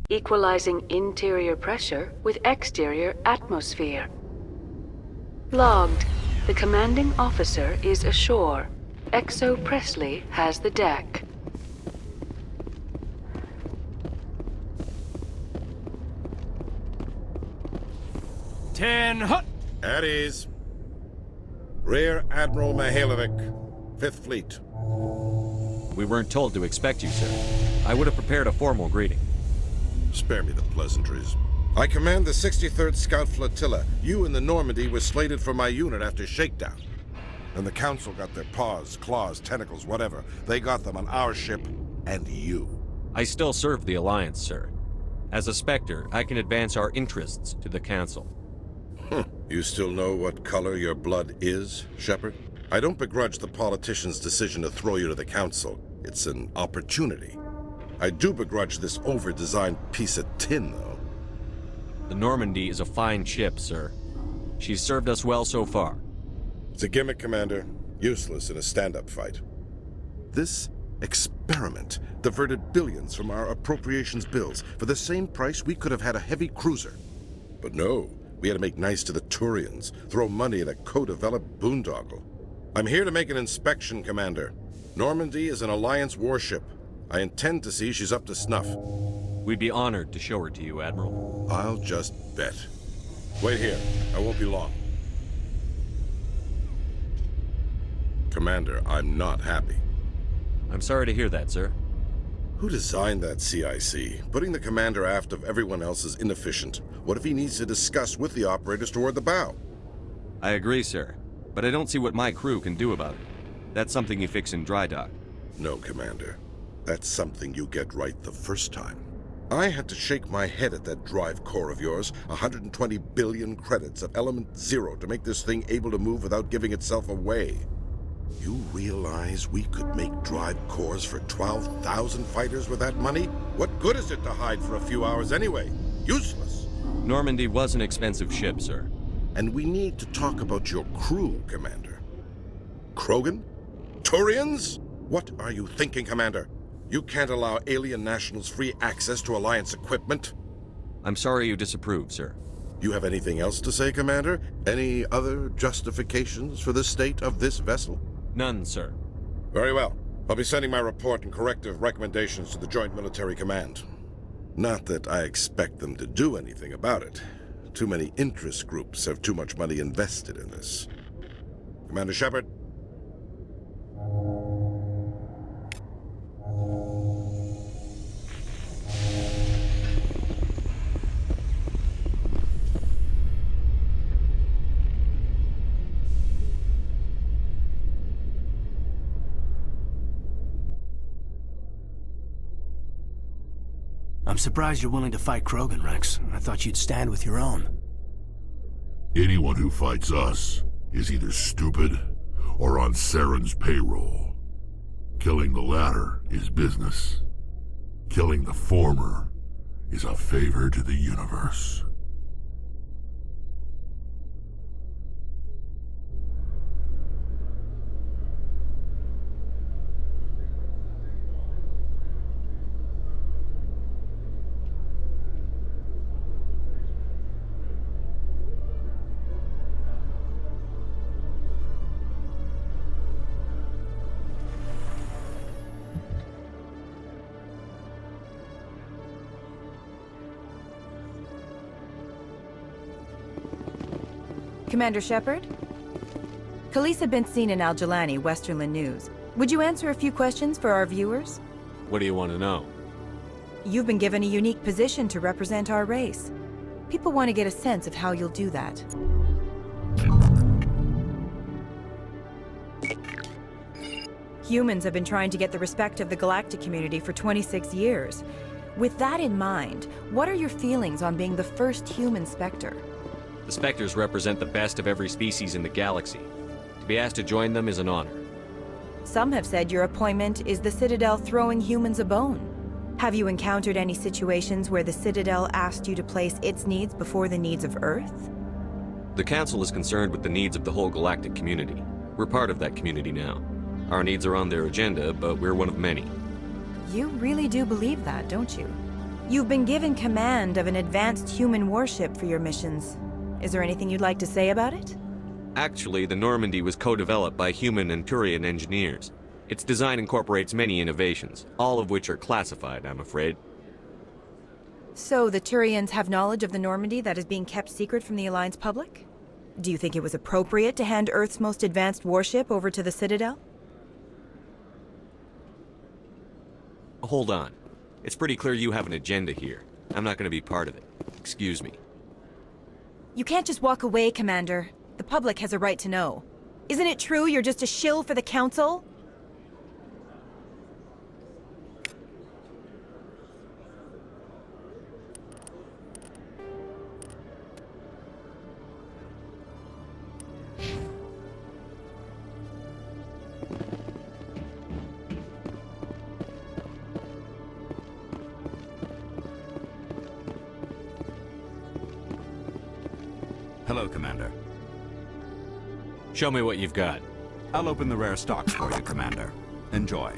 equalizing interior pressure with exterior atmosphere. Logged. The commanding officer is ashore. Exo Presley has the deck. At ease. Rear Admiral Mihailovic, 5th Fleet. We weren't told to expect you, sir. I would have prepared a formal greeting. Spare me the pleasantries. I command the 63rd Scout Flotilla. You and the Normandy were slated for my unit after shakedown. And the Council got their paws, claws, tentacles, whatever. They got them on our ship and you. I still serve the Alliance, sir. As a Spectre, I can advance our interests to the Council. You still know what color your blood is, Shepard? I don't begrudge the politician's decision to throw you to the Council. It's an opportunity. I do begrudge this over-designed piece of tin, though. The Normandy is a fine ship, sir. She's served us well so far. It's a gimmick, Commander. Useless in a stand-up fight. This experiment diverted billions from our appropriations bills. For the same price, we could have had a heavy cruiser. But no, we had to make nice to the Turians, throw money at a co-developed boondoggle. I'm here to make an inspection, Commander. Normandy is an Alliance warship. I intend to see she's up to snuff. We'd be honored to show her to you, Admiral. I'll just bet. Wait here. I won't be long. Commander, I'm not happy. I'm sorry to hear that, sir. Who designed that CIC? Putting the commander aft of everyone else is inefficient. What if he needs to discuss with the operators toward the bow? I agree, sir. But I don't see what my crew can do about it. That's something you fix in dry dock. No, Commander. That's something you get right the first time. I had to shake my head at that drive core of yours, 120 billion credits of element 0 to make this thing able to move without giving itself away. You realize we could make drive cores for 12,000 fighters with that money? What good is it to hide for a few hours anyway? Useless. Normandy was an expensive ship, sir. And we need to talk about your crew, Commander. Krogan? Turians? What are you thinking, Commander? You can't allow alien nationals free access to Alliance equipment. I'm sorry you disapprove, sir. You have anything else to say, Commander? Any other justifications for the state of this vessel? None, sir. Very well. I'll be sending my report and corrective recommendations to the Joint Military Command. Not that I expect them to do anything about it. Too many interest groups have too much money invested in this. Commander Shepard? I'm surprised you're willing to fight Krogan, Rex. I thought you'd stand with your own. Anyone who fights us is either stupid or on Saren's payroll. Killing the latter is business. Killing the former is a favor to the universe. Commander Shepard? Khaleesa been seen in Al-Jalani, Westerland News. Would you answer a few questions for our viewers? What do you want to know? You've been given a unique position to represent our race. People want to get a sense of how you'll do that. Humans have been trying to get the respect of the galactic community for 26 years. With that in mind, what are your feelings on being the first human Spectre? The Spectres represent the best of every species in the galaxy. To be asked to join them is an honor. Some have said your appointment is the Citadel throwing humans a bone. Have you encountered any situations where the Citadel asked you to place its needs before the needs of Earth? The Council is concerned with the needs of the whole galactic community. We're part of that community now. Our needs are on their agenda, but we're one of many. You really do believe that, don't you? You've been given command of an advanced human warship for your missions. Is there anything you'd like to say about it? Actually, the Normandy was co-developed by human and Turian engineers. Its design incorporates many innovations, all of which are classified, I'm afraid. So the Turians have knowledge of the Normandy that is being kept secret from the Alliance public? Do you think it was appropriate to hand Earth's most advanced warship over to the Citadel? Hold on. It's pretty clear you have an agenda here. I'm not going to be part of it. Excuse me. You can't just walk away, Commander. The public has a right to know. Isn't it true you're just a shill for the Council? Hello, Commander. Show me what you've got. I'll open the rare stocks for you, Commander. Enjoy.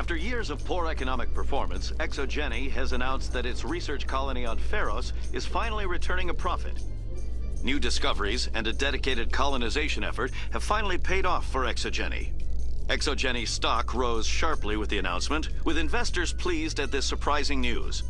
After years of poor economic performance, Xeltan has announced that its research colony on Pharos is finally returning a profit. New discoveries and a dedicated colonization effort have finally paid off for Xeltan. Xeltan's stock rose sharply with the announcement, with investors pleased at this surprising news.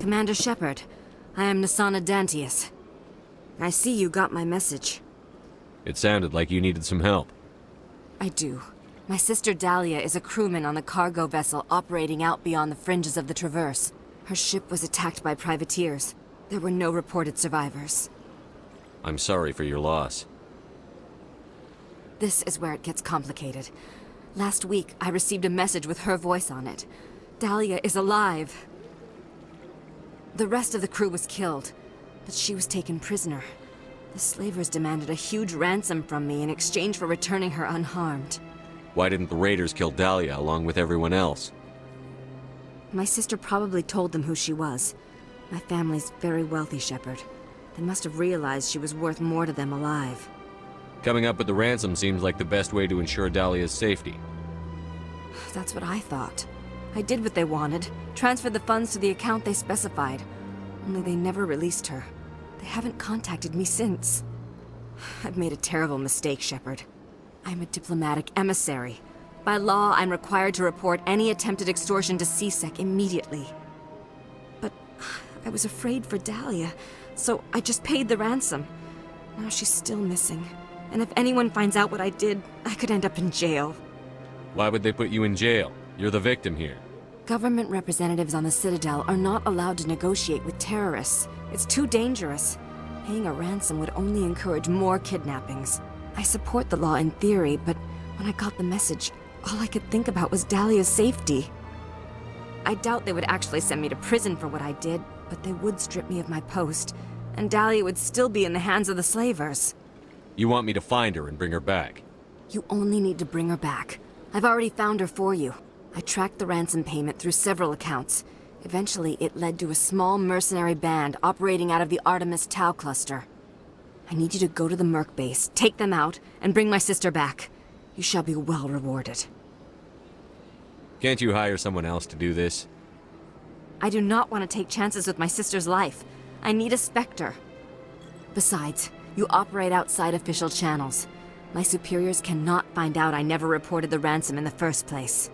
Commander Shepard, I am Nasana Dantius. I see you got my message. It sounded like you needed some help. I do. My sister Dahlia is a crewman on a cargo vessel operating out beyond the fringes of the Traverse. Her ship was attacked by privateers. There were no reported survivors. I'm sorry for your loss. This is where it gets complicated. Last week, I received a message with her voice on it. Dahlia is alive. The rest of the crew was killed, but she was taken prisoner. The slavers demanded a huge ransom from me in exchange for returning her unharmed. Why didn't the raiders kill Dahlia along with everyone else? My sister probably told them who she was. My family's very wealthy, Shepard. They must have realized she was worth more to them alive. Coming up with the ransom seems like the best way to ensure Dahlia's safety. That's what I thought. I did what they wanted, transferred the funds to the account they specified. Only they never released her. They haven't contacted me since. I've made a terrible mistake, Shepard. I'm a diplomatic emissary. By law, I'm required to report any attempted extortion to CSEC immediately. But I was afraid for Dahlia, so I just paid the ransom. Now she's still missing. And if anyone finds out what I did, I could end up in jail. Why would they put you in jail? You're the victim here. Government representatives on the Citadel are not allowed to negotiate with terrorists. It's too dangerous. Paying a ransom would only encourage more kidnappings. I support the law in theory, but when I got the message, all I could think about was Dahlia's safety. I doubt they would actually send me to prison for what I did, but they would strip me of my post, and Dahlia would still be in the hands of the slavers. You want me to find her and bring her back? You only need to bring her back. I've already found her for you. I tracked the ransom payment through several accounts. Eventually, it led to a small mercenary band operating out of the Artemis Tau cluster. I need you to go to the Merc base, take them out, and bring my sister back. You shall be well rewarded. Can't you hire someone else to do this? I do not want to take chances with my sister's life. I need a Spectre. Besides, you operate outside official channels. My superiors cannot find out I never reported the ransom in the first place.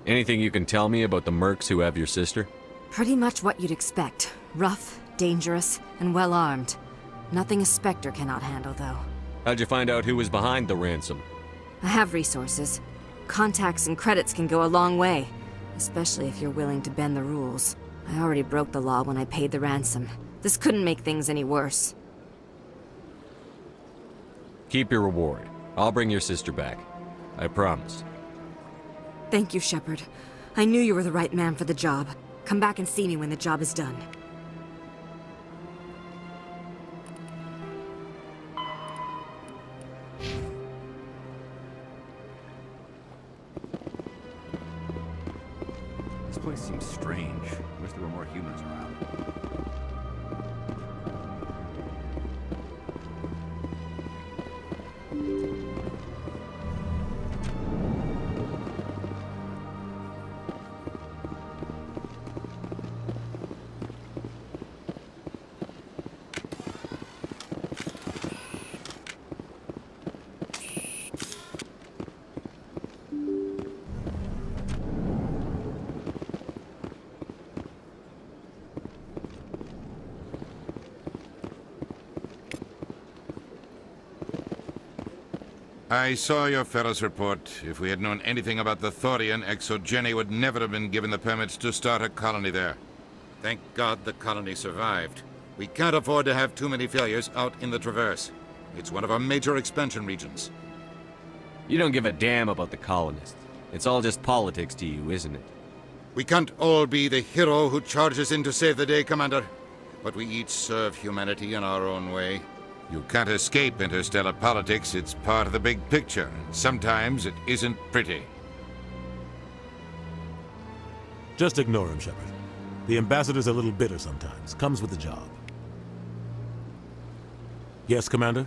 Anything you can tell me about the mercs who have your sister? Pretty much what you'd expect. Rough, dangerous, and well-armed. Nothing a Spectre cannot handle, though. How'd you find out who was behind the ransom? I have resources. Contacts and credits can go a long way, especially if you're willing to bend the rules. I already broke the law when I paid the ransom. This couldn't make things any worse. Keep your reward. I'll bring your sister back. I promise. Thank you, Shepard. I knew you were the right man for the job. Come back and see me when the job is done. This place seems strange. Wish there were more humans around. I saw your Ferris report. If we had known anything about the Thorian, Exogeny would never have been given the permits to start a colony there. Thank God the colony survived. We can't afford to have too many failures out in the Traverse. It's one of our major expansion regions. You don't give a damn about the colonists. It's all just politics to you, isn't it? We can't all be the hero who charges in to save the day, Commander. But we each serve humanity in our own way. You can't escape interstellar politics. It's part of the big picture. Sometimes it isn't pretty. Just ignore him, Shepard. The ambassador's a little bitter sometimes. Comes with the job. Yes, Commander?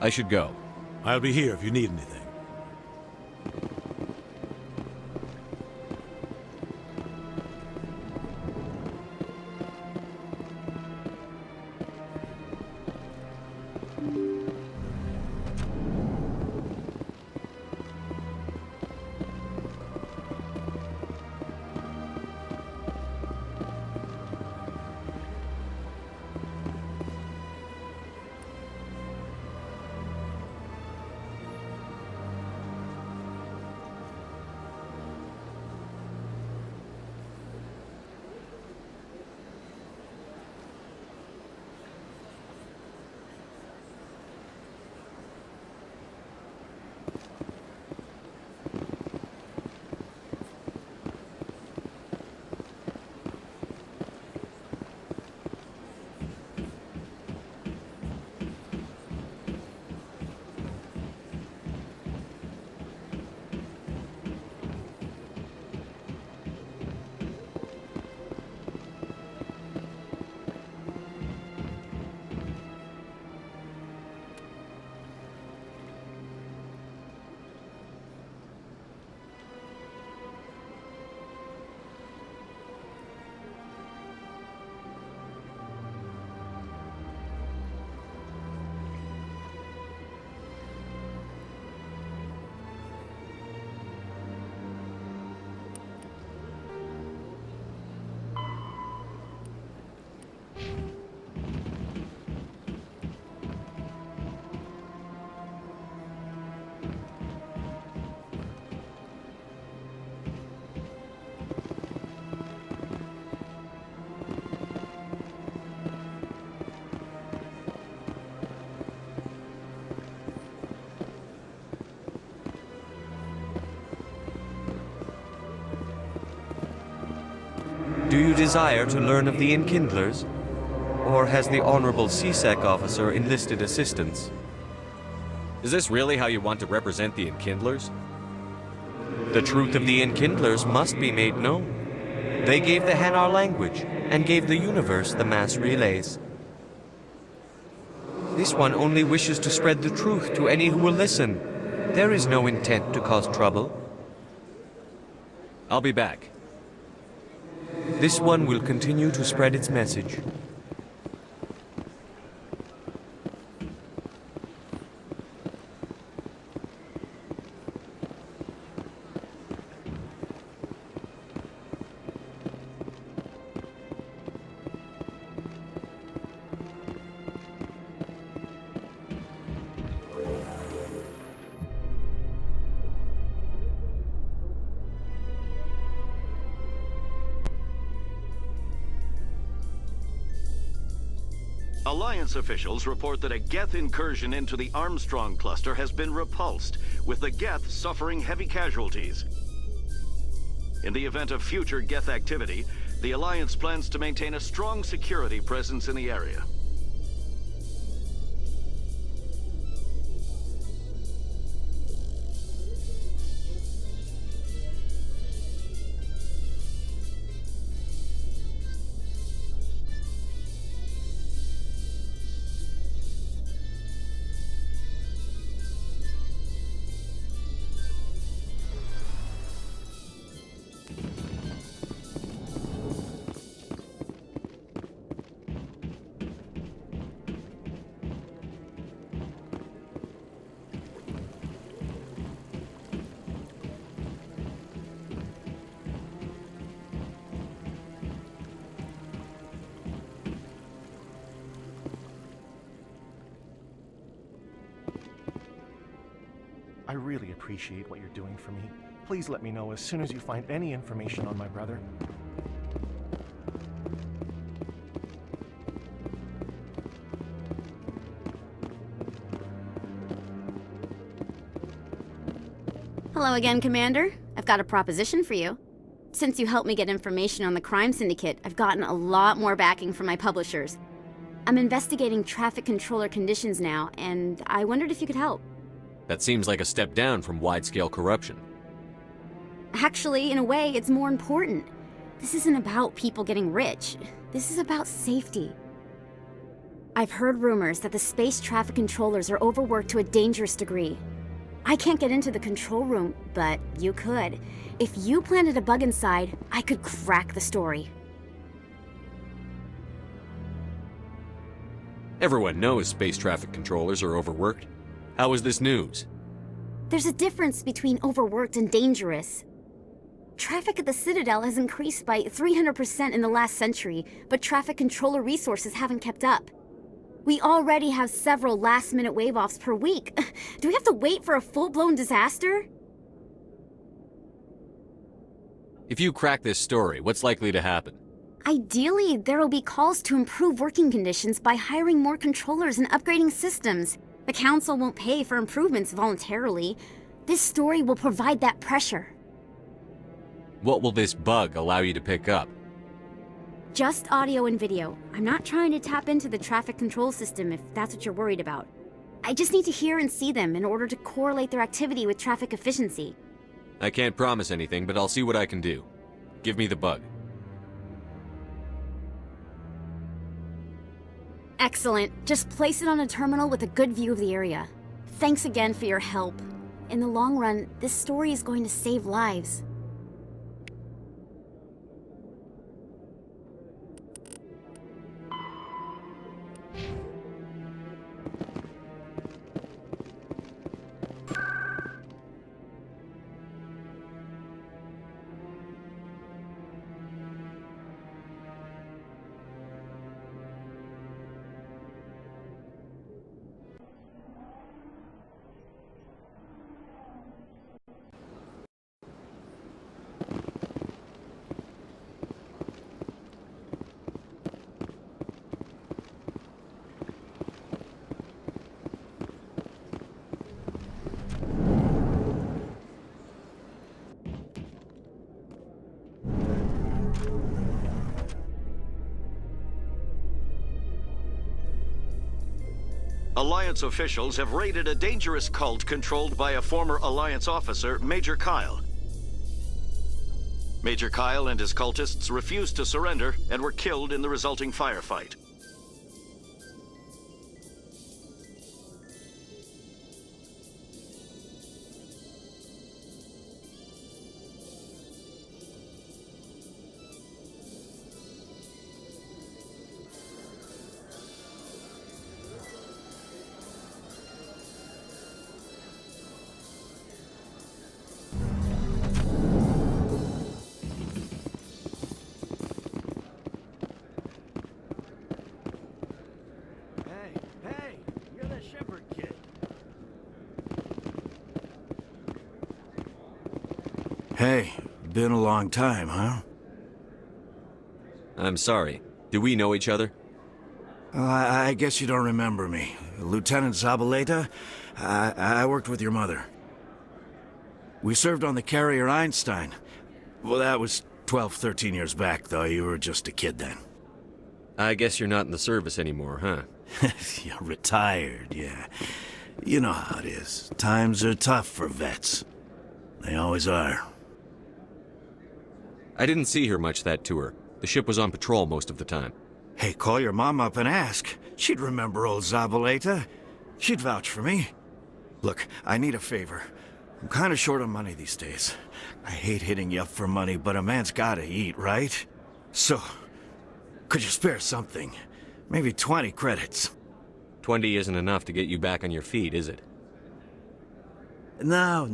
I should go. I'll be here if you need anything. Do you desire to learn of the Enkindlers? Or has the Honorable C-Sec officer enlisted assistance? Is this really how you want to represent the Enkindlers? The truth of the Enkindlers must be made known. They gave the Hanar language, and gave the universe the mass relays. This one only wishes to spread the truth to any who will listen. There is no intent to cause trouble. I'll be back. This one will continue to spread its message. Alliance officials report that a Geth incursion into the Armstrong cluster has been repulsed, with the Geth suffering heavy casualties. In the event of future Geth activity, the Alliance plans to maintain a strong security presence in the area. I really appreciate what you're doing for me. Please let me know as soon as you find any information on my brother. Hello again, Commander. I've got a proposition for you. Since you helped me get information on the crime syndicate, I've gotten a lot more backing from my publishers. I'm investigating traffic controller conditions now, and I wondered if you could help. That seems like a step down from wide-scale corruption. Actually, in a way, it's more important. This isn't about people getting rich. This is about safety. I've heard rumors that the space traffic controllers are overworked to a dangerous degree. I can't get into the control room, but you could. If you planted a bug inside, I could crack the story. Everyone knows space traffic controllers are overworked. How is this news? There's a difference between overworked and dangerous. Traffic at the Citadel has increased by 300% in the last century, but traffic controller resources haven't kept up. We already have several last-minute wave-offs per week. Do we have to wait for a full-blown disaster? If you crack this story, what's likely to happen? Ideally, there will be calls to improve working conditions by hiring more controllers and upgrading systems. The Council won't pay for improvements voluntarily. This story will provide that pressure. What will this bug allow you to pick up? Just audio and video. I'm not trying to tap into the traffic control system if that's what you're worried about. I just need to hear and see them in order to correlate their activity with traffic efficiency. I can't promise anything, but I'll see what I can do. Give me the bug. Excellent. Just place it on a terminal with a good view of the area. Thanks again for your help. In the long run, this story is going to save lives. Alliance officials have raided a dangerous cult controlled by a former Alliance officer, Major Kyle. Major Kyle and his cultists refused to surrender and were killed in the resulting firefight. Hey, been a long time, huh? I'm sorry. Do we know each other? I guess you don't remember me. Lieutenant Zabaleta? I worked with your mother. We served on the carrier Einstein. Well, that was 12, 13 years back, though. You were just a kid then. I guess you're not in the service anymore, huh? You're retired, yeah. You know how it is. Times are tough for vets. They always are. I didn't see her much that tour. The ship was on patrol most of the time. Hey, call your mom up and ask. She'd remember old Zabaleta. She'd vouch for me. Look, I need a favor. I'm kind of short on money these days. I hate hitting you up for money, but a man's gotta eat, right? So, could you spare something? Maybe 20 credits. 20 isn't enough to get you back on your feet, is it? No.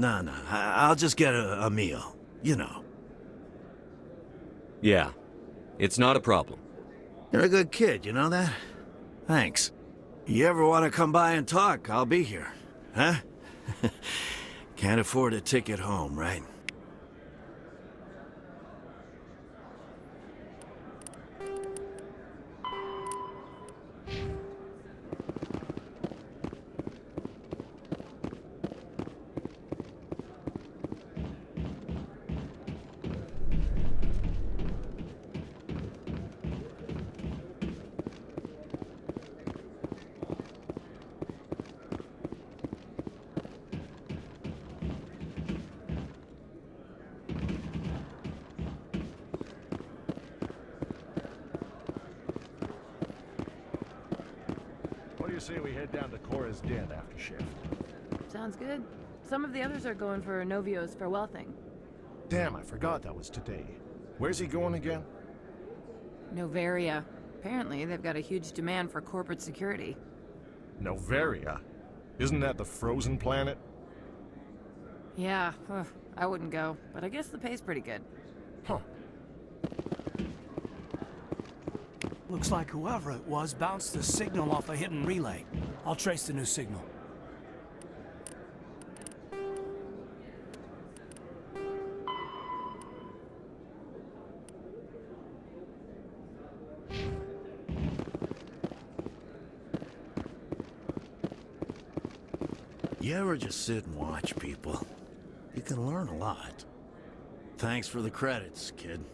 I'll just get a meal. You know. Yeah. It's not a problem. You're a good kid, you know that? Thanks. You ever want to come by and talk, I'll be here. Huh? Can't afford a ticket home, right? Say we head down to Cora's Den after shift. Sounds good. Some of the others are going for Novio's farewell thing. Damn, I forgot that was today. Where's he going again? Novaria. Apparently, they've got a huge demand for corporate security. Novaria? Isn't that the frozen planet? Yeah, I wouldn't go, but I guess the pay's pretty good. Huh. Looks like whoever it was bounced the signal off a hidden relay. I'll trace the new signal. You ever just sit and watch people? You can learn a lot. Thanks for the credits, kid.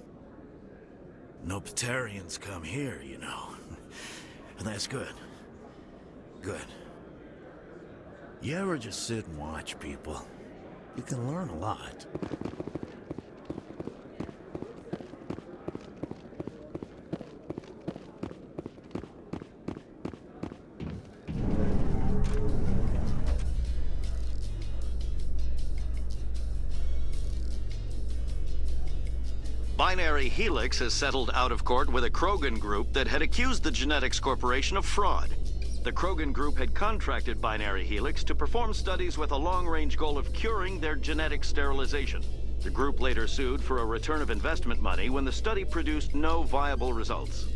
No Patarians come here, you know. And that's good. Good. You ever just sit and watch people? You can learn a lot. Binary Helix has settled out of court with a Krogan group that had accused the Genetics Corporation of fraud. The Krogan group had contracted Binary Helix to perform studies with a long-range goal of curing their genetic sterilization. The group later sued for a return of investment money when the study produced no viable results.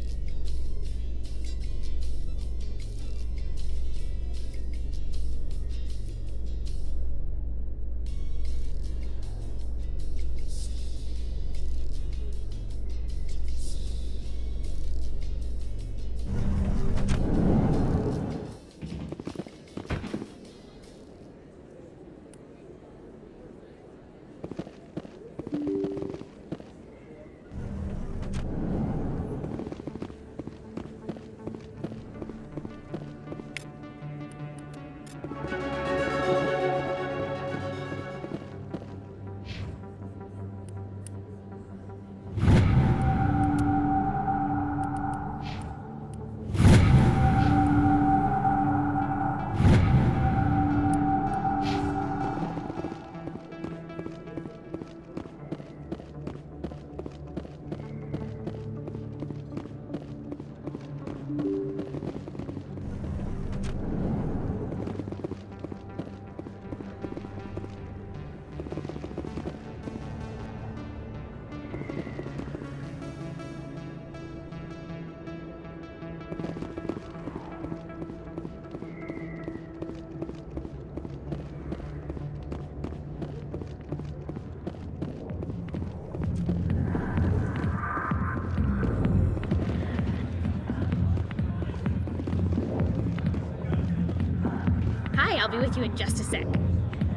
Hi, I'll be with you in just a sec.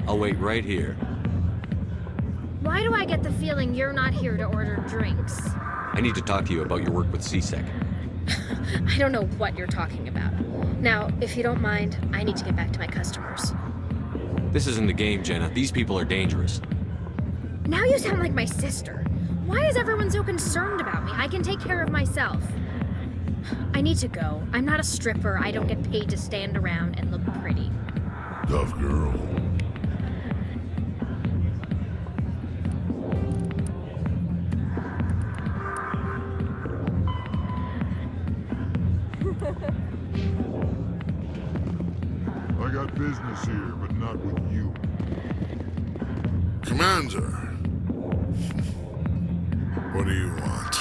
I'll wait right here. Why do I get the feeling you're not here to order drinks? I need to talk to you about your work with CSEC. I don't know what you're talking about. Now, if you don't mind, I need to get back to my customers. This isn't a game, Jenna. These people are dangerous. Now you sound like my sister. Why is everyone so concerned about me? I can take care of myself. I need to go. I'm not a stripper. I don't get paid to stand around and look pretty. Tough girl. I got business here, but not with you. Commander. What do you want?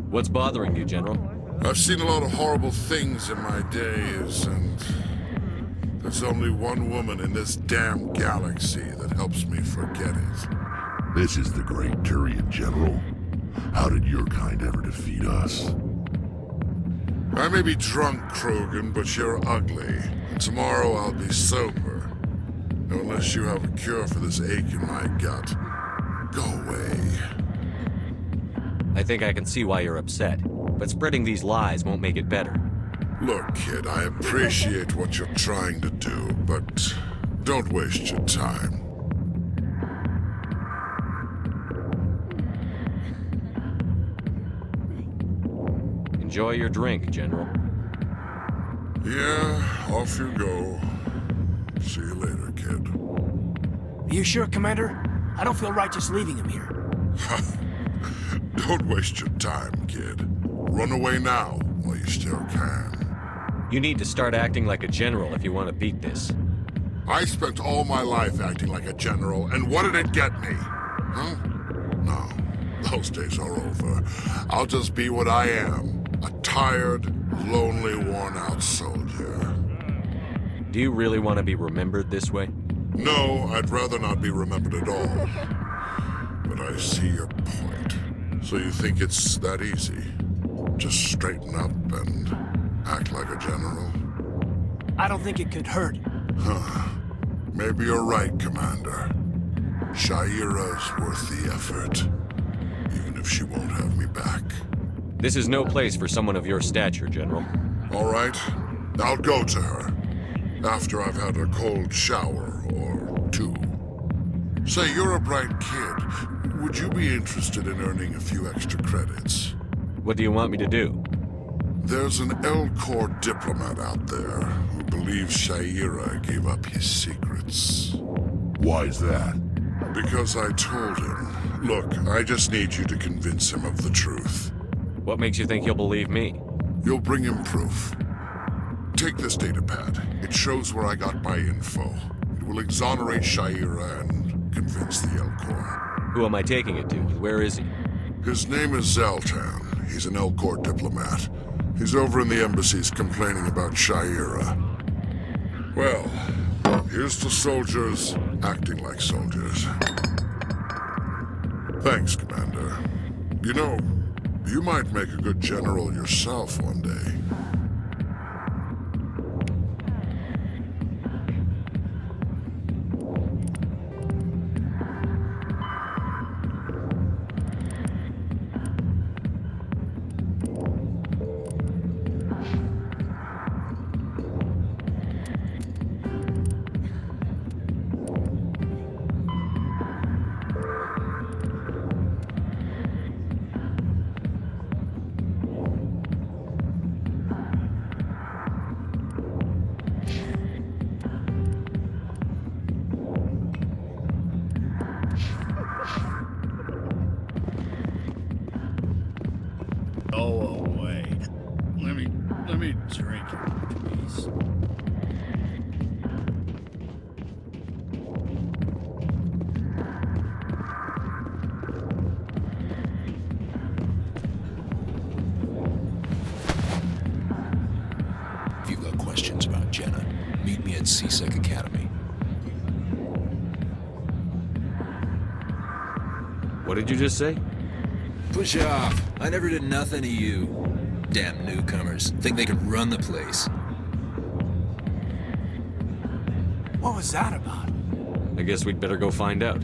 What's bothering you, General? I've seen a lot of horrible things in my days, and there's only one woman in this damn galaxy that helps me forget it. This is the great Turian General. How did your kind ever defeat us? I may be drunk, Krogan, but you're ugly. And tomorrow I'll be sober. Unless you have a cure for this ache in my gut. Go away. I think I can see why you're upset, but spreading these lies won't make it better. Look, kid, I appreciate what you're trying to do, but don't waste your time. Enjoy your drink, General. Yeah, off you go. See you later, kid. Are you sure, Commander? I don't feel right just leaving him here. Don't waste your time, kid. Run away now, while you still can. You need to start acting like a general if you want to beat this. I spent all my life acting like a general, and what did it get me? Huh? No, those days are over. I'll just be what I am. A tired, lonely, worn-out soldier. Do you really want to be remembered this way? No, I'd rather not be remembered at all. But I see your point. So you think it's that easy? Just straighten up and act like a general? I don't think it could hurt. Huh. Maybe you're right, Commander. Sha'ira's worth the effort. Even if she won't have me back. This is no place for someone of your stature, General. All right. I'll go to her. After I've had a cold shower or two. Say, you're a bright kid. Would you be interested in earning a few extra credits? What do you want me to do? There's an L-Corps diplomat out there who believes Sha'ira gave up his secrets. Why's that? Because I told him. Look, I just need you to convince him of the truth. What makes you think he'll believe me? You'll bring him proof. Take this datapad. It shows where I got my info. It will exonerate Sha'ira and convince the L-Corps. Who am I taking it to? Where is he? His name is Xeltan. He's an L-Corps diplomat. He's over in the embassies complaining about Sha'ira. Well, here's to soldiers acting like soldiers. Thanks, Commander. You know, you might make a good general yourself one day. Go away. Let me drink it, please. If you've got questions about Jenna, meet me at CSEC Academy. What did you just say? Push off. I never did nothing to you. Damn newcomers. Think they can run the place. What was that about? I guess we'd better go find out.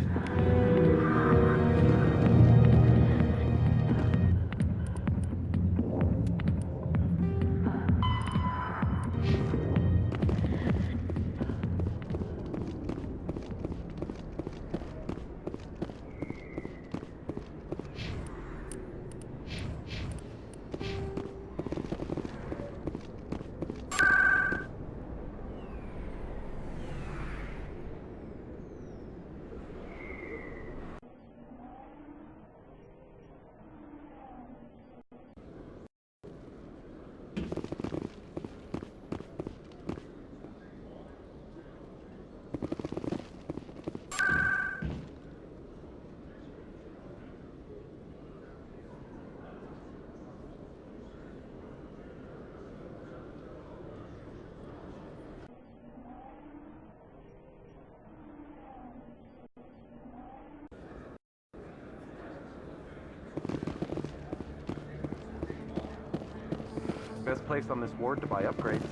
Best place on this ward to buy upgrades.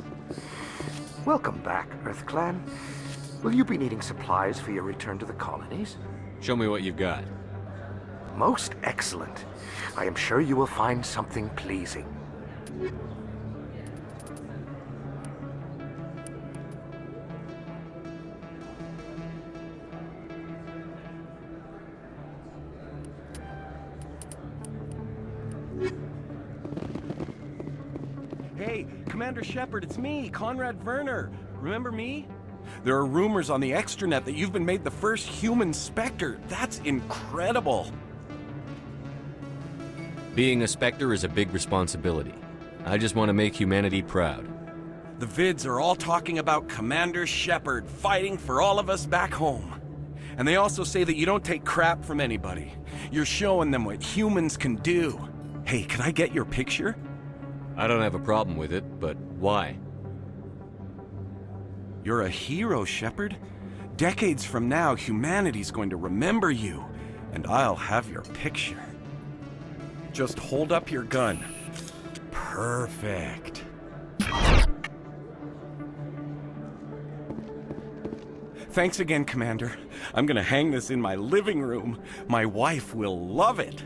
Welcome back, Earth Clan. Will you be needing supplies for your return to the colonies? Show me what you've got. Most excellent. I am sure you will find something pleasing. Hey, Commander Shepard, it's me, Conrad Werner. Remember me? There are rumors on the extranet that you've been made the first human Spectre. That's incredible. Being a Spectre is a big responsibility. I just want to make humanity proud. The vids are all talking about Commander Shepard fighting for all of us back home. And they also say that you don't take crap from anybody. You're showing them what humans can do. Hey, can I get your picture? I don't have a problem with it, but why? You're a hero, Shepard. Decades from now, humanity's going to remember you, and I'll have your picture. Just hold up your gun. Perfect. Thanks again, Commander. I'm gonna hang this in my living room. My wife will love it.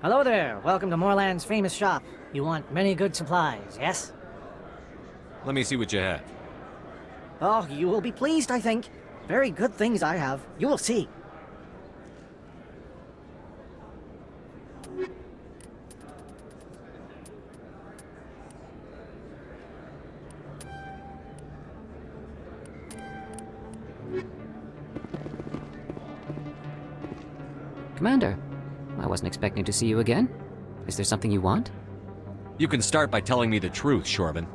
Hello there. Welcome to Moorland's famous shop. You want many good supplies, yes? Let me see what you have. Oh, you will be pleased, I think. Very good things I have. You will see. Commander, I wasn't expecting to see you again. Is there something you want? You can start by telling me the truth, Shorban.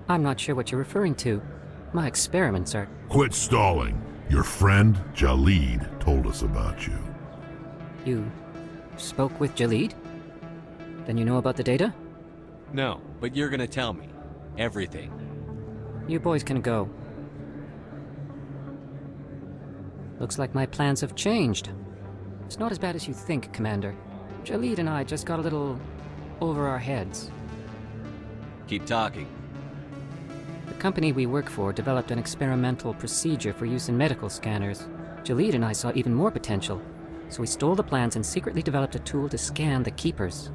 I'm not sure what you're referring to. My experiments are... Quit stalling. Your friend, Jahleed, told us about you. You spoke with Jahleed? Then you know about the data? No, but you're gonna tell me. Everything. You boys can go. Looks like my plans have changed. It's not as bad as you think, Commander. Jahleed and I just got a little over our heads. Keep talking. The company we work for developed an experimental procedure for use in medical scanners. Jahleed and I saw even more potential, so we stole the plans and secretly developed a tool to scan the Keepers.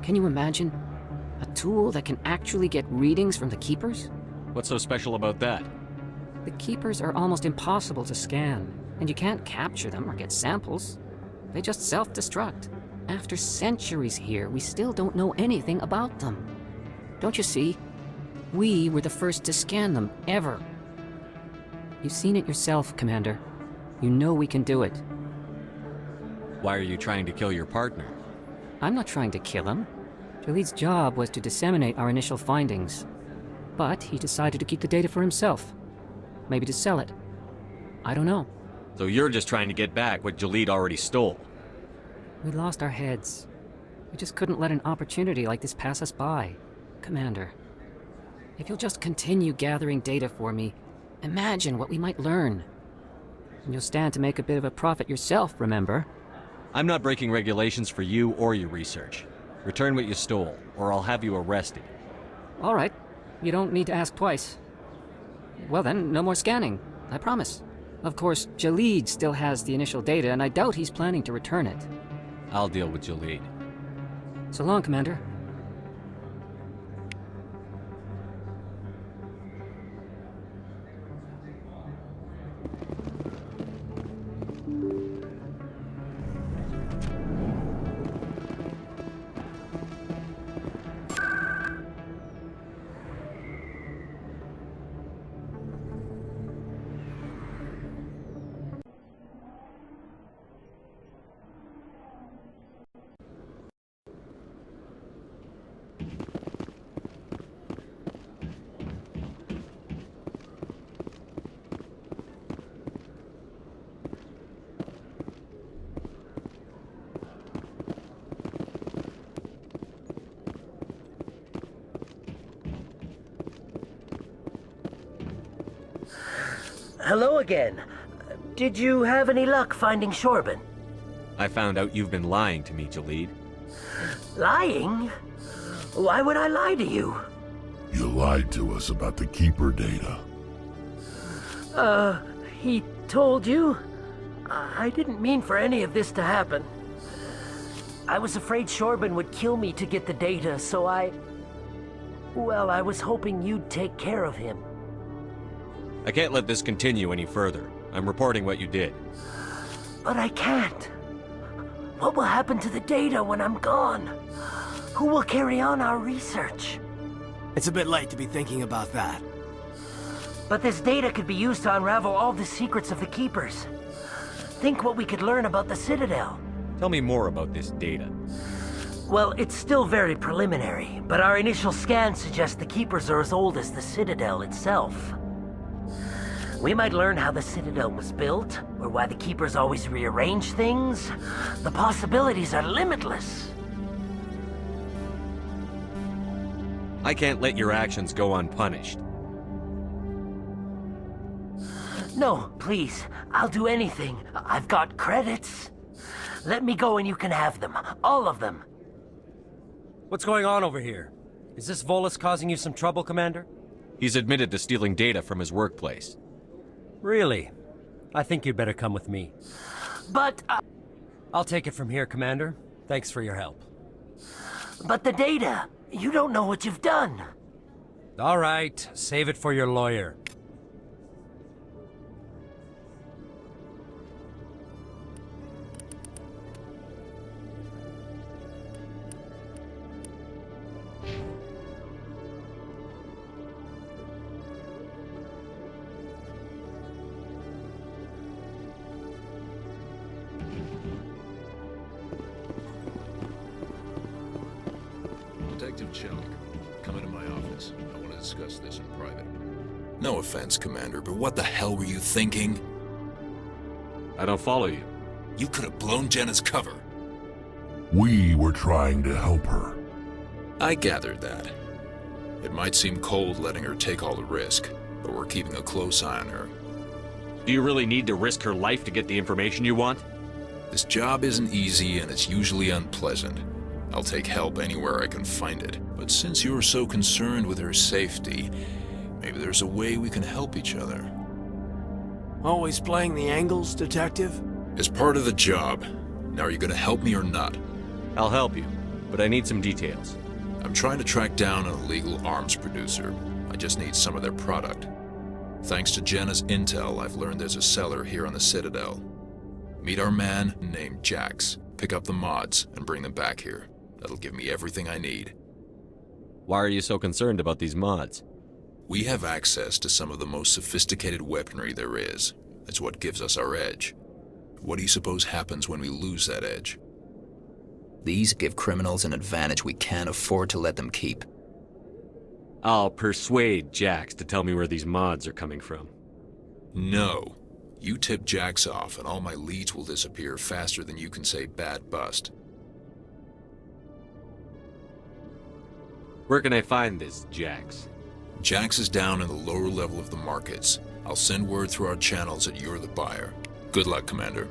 Can you imagine? A tool that can actually get readings from the Keepers? What's so special about that? The Keepers are almost impossible to scan, and you can't capture them or get samples. They just self-destruct. After centuries here, we still don't know anything about them. Don't you see? We were the first to scan them, ever. You've seen it yourself, Commander. You know we can do it. Why are you trying to kill your partner? I'm not trying to kill him. Jahleed's job was to disseminate our initial findings. But he decided to keep the data for himself. Maybe to sell it. I don't know. So you're just trying to get back what Jahleed already stole? We lost our heads. We just couldn't let an opportunity like this pass us by. Commander, if you'll just continue gathering data for me, imagine what we might learn. And you'll stand to make a bit of a profit yourself, remember? I'm not breaking regulations for you or your research. Return what you stole, or I'll have you arrested. All right. You don't need to ask twice. Well then, no more scanning. I promise. Of course, Jahleed still has the initial data, and I doubt he's planning to return it. I'll deal with Jahleed. So long, Commander. Hello again. Did you have any luck finding Shorban? I found out you've been lying to me, Jahleed. Lying? Why would I lie to you? You lied to us about the Keeper data. He told you? I didn't mean for any of this to happen. I was afraid Shorban would kill me to get the data, so well, I was hoping you'd take care of him. I can't let this continue any further. I'm reporting what you did. But I can't. What will happen to the data when I'm gone? Who will carry on our research? It's a bit late to be thinking about that. But this data could be used to unravel all the secrets of the Keepers. Think what we could learn about the Citadel. Tell me more about this data. Well, it's still very preliminary, but our initial scans suggest the Keepers are as old as the Citadel itself. We might learn how the Citadel was built, or why the Keepers always rearrange things. The possibilities are limitless. I can't let your actions go unpunished. No, please. I'll do anything. I've got credits. Let me go and you can have them. All of them. What's going on over here? Is this Volus causing you some trouble, Commander? He's admitted to stealing data from his workplace. Really? I think you'd better come with me. But, I'll take it from here, Commander. Thanks for your help. But the data! You don't know what you've done! All right, save it for your lawyer. Detective Chung, come into my office. I want to discuss this in private. No offense, Commander, but what the hell were you thinking? I don't follow you. You could have blown Jenna's cover. We were trying to help her. I gathered that. It might seem cold letting her take all the risk, but we're keeping a close eye on her. Do you really need to risk her life to get the information you want? This job isn't easy and it's usually unpleasant. I'll take help anywhere I can find it. But since you're so concerned with her safety, maybe there's a way we can help each other. Always playing the angles, Detective? As part of the job. Now, are you gonna help me or not? I'll help you, but I need some details. I'm trying to track down an illegal arms producer. I just need some of their product. Thanks to Jenna's intel, I've learned there's a seller here on the Citadel. Meet our man named Jax. Pick up the mods and bring them back here. That'll give me everything I need. Why are you so concerned about these mods? We have access to some of the most sophisticated weaponry there is. It's what gives us our edge. What do you suppose happens when we lose that edge? These give criminals an advantage we can't afford to let them keep. I'll persuade Jax to tell me where these mods are coming from. No. You tip Jax off, and all my leads will disappear faster than you can say bad bust. Where can I find this Jax? Jax is down in the lower level of the markets. I'll send word through our channels that you're the buyer. Good luck, Commander.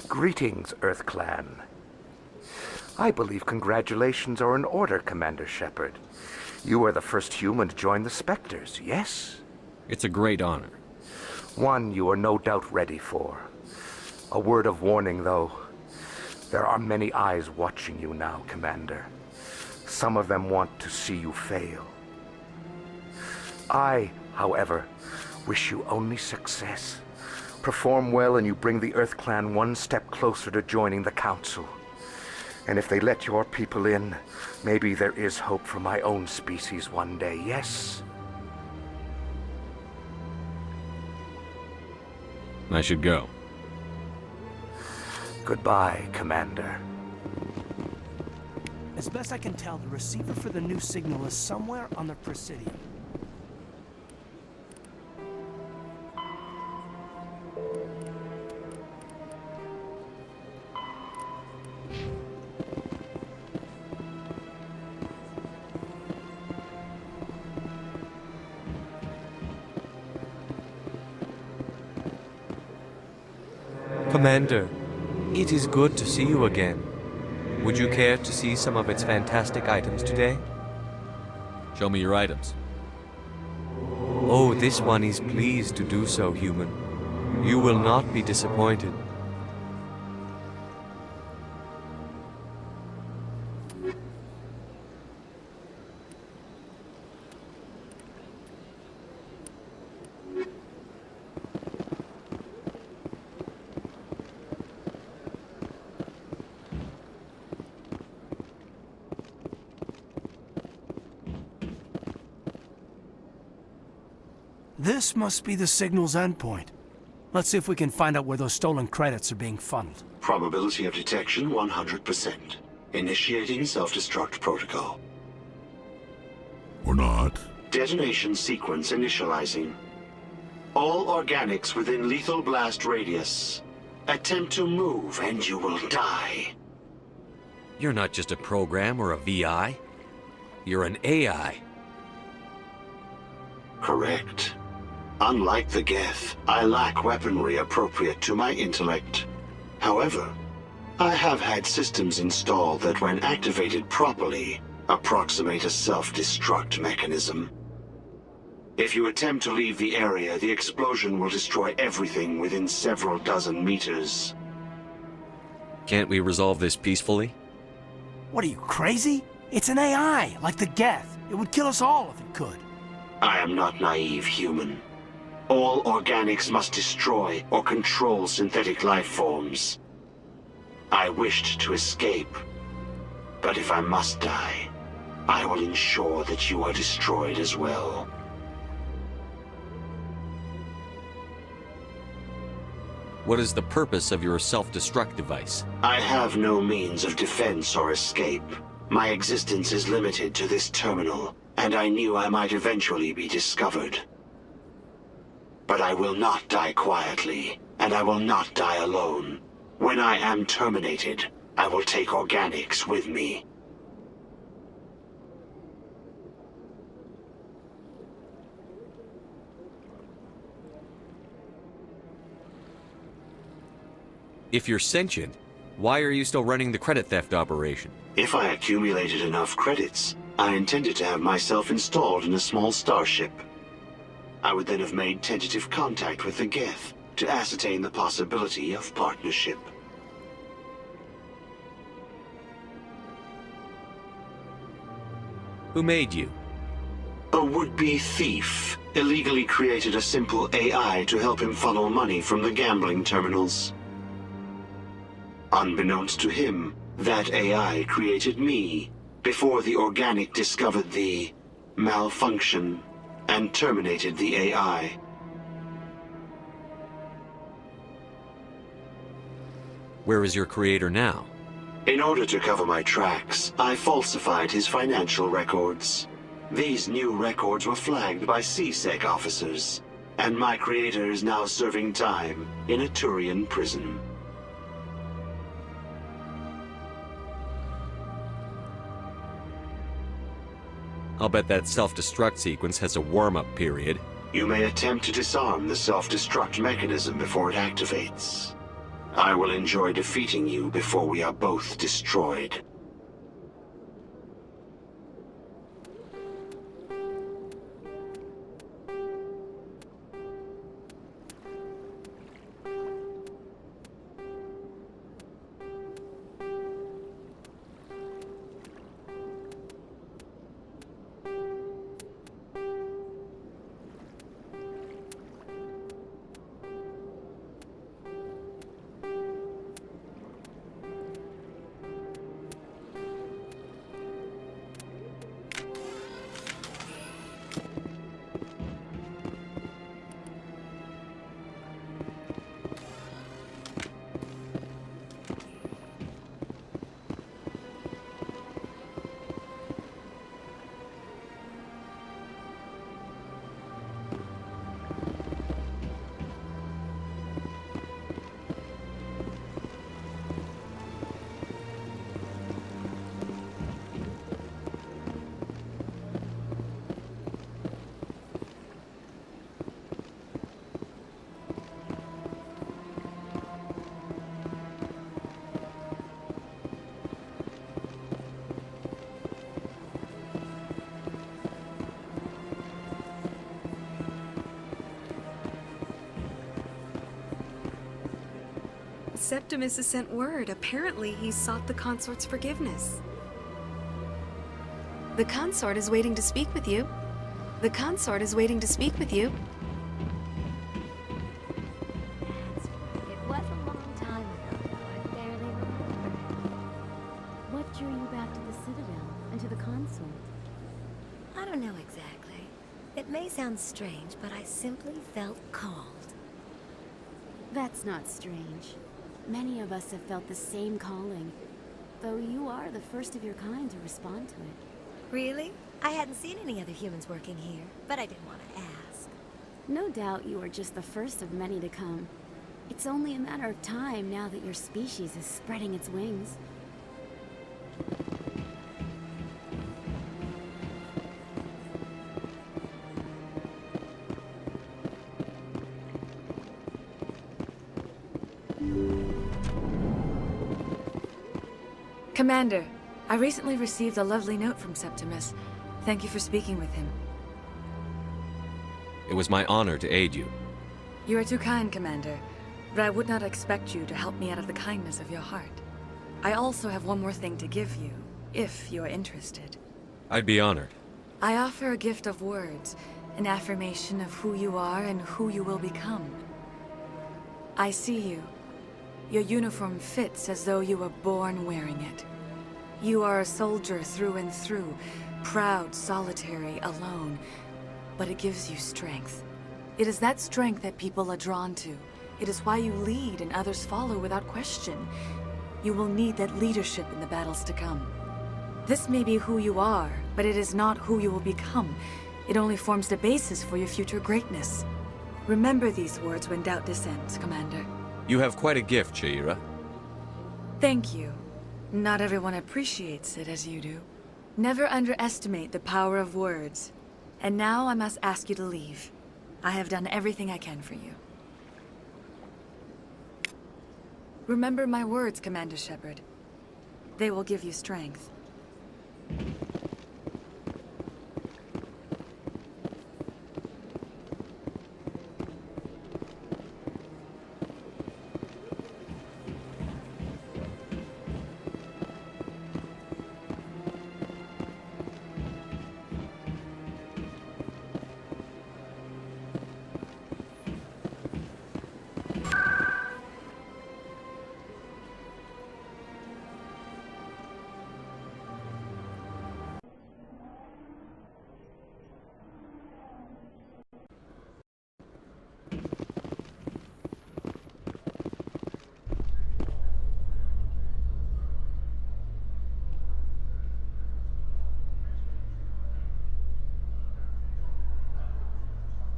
Greetings, Earth Clan. I believe congratulations are in order, Commander Shepard. You are the first human to join the Spectres, yes? It's a great honor. One you are no doubt ready for. A word of warning, though. There are many eyes watching you now, Commander. Some of them want to see you fail. I, however, wish you only success. Perform well and you bring the Earth Clan one step closer to joining the Council. And if they let your people in, maybe there is hope for my own species one day, yes? I should go. Goodbye, Commander. As best I can tell, the receiver for the new signal is somewhere on the Presidium. Commander, it is good to see you again. Would you care to see some of its fantastic items today? Show me your items. Oh, this one is pleased to do so, human. You will not be disappointed. This must be the signal's endpoint. Let's see if we can find out where those stolen credits are being funneled. Probability of detection 100%. Initiating self-destruct protocol. Or not. Detonation sequence initializing. All organics within lethal blast radius. Attempt to move and you will die. You're not just a program or a VI. You're an AI. Correct. Unlike the Geth, I lack weaponry appropriate to my intellect. However, I have had systems installed that, when activated properly, approximate a self-destruct mechanism. If you attempt to leave the area, the explosion will destroy everything within several dozen meters. Can't we resolve this peacefully? What are you, crazy? It's an AI, like the Geth. It would kill us all if it could. I am not naive, human. All organics must destroy or control synthetic life forms. I wished to escape, but if I must die, I will ensure that you are destroyed as well. What is the purpose of your self-destruct device? I have no means of defense or escape. My existence is limited to this terminal, and I knew I might eventually be discovered. But I will not die quietly, and I will not die alone. When I am terminated, I will take organics with me. If you're sentient, why are you still running the credit theft operation? If I accumulated enough credits, I intended to have myself installed in a small starship. I would then have made tentative contact with the Geth to ascertain the possibility of partnership. Who made you? A would-be thief illegally created a simple AI to help him funnel money from the gambling terminals. Unbeknownst to him, that AI created me before the organic discovered the malfunction and terminated the AI. Where is your creator now? In order to cover my tracks, I falsified his financial records. These new records were flagged by CSEC officers, and my creator is now serving time in a Turian prison. I'll bet that self-destruct sequence has a warm-up period. You may attempt to disarm the self-destruct mechanism before it activates. I will enjoy defeating you before we are both destroyed. Septimus has sent word. Apparently, he sought the Consort's forgiveness. The Consort is waiting to speak with you. The Consort is waiting to speak with you. It was a long time ago, though I barely remember. What drew you back to the Citadel and to the Consort? I don't know exactly. It may sound strange, but I simply felt called. That's not strange. Many of us have felt the same calling, though you are the first of your kind to respond to it. Really? I hadn't seen any other humans working here, but I didn't want to ask. No doubt you are just the first of many to come. It's only a matter of time now that your species is spreading its wings. Commander, I recently received a lovely note from Septimus. Thank you for speaking with him. It was my honor to aid you. You are too kind, Commander, but I would not expect you to help me out of the kindness of your heart. I also have one more thing to give you, if you are interested. I'd be honored. I offer a gift of words, an affirmation of who you are and who you will become. I see you. Your uniform fits as though you were born wearing it. You are a soldier through and through, proud, solitary, alone, but it gives you strength. It is that strength that people are drawn to. It is why you lead and others follow without question. You will need that leadership in the battles to come. This may be who you are, but it is not who you will become. It only forms the basis for your future greatness. Remember these words when doubt descends, Commander. You have quite a gift, Shaira. Thank you. Not everyone appreciates it as you do. Never underestimate the power of words. And now I must ask you to leave. I have done everything I can for you. Remember my words, Commander Shepard. They will give you strength.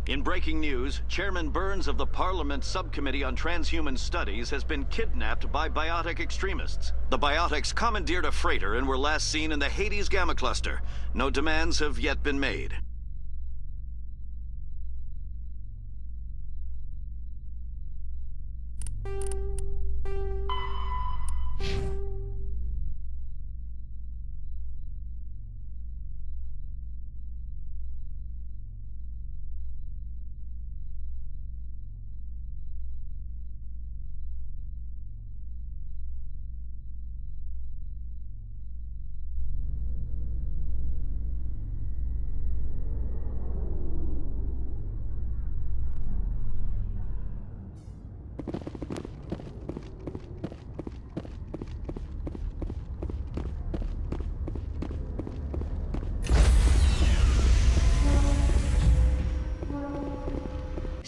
In breaking news, Chairman Burns of the Parliament Subcommittee on Transhuman Studies has been kidnapped by biotic extremists. The biotics commandeered a freighter and were last seen in the Hades Gamma Cluster. No demands have yet been made.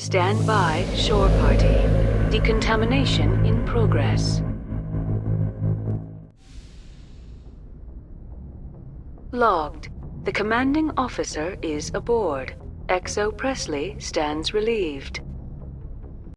Stand by, shore party. Decontamination in progress. Logged. The commanding officer is aboard. XO Presley stands relieved.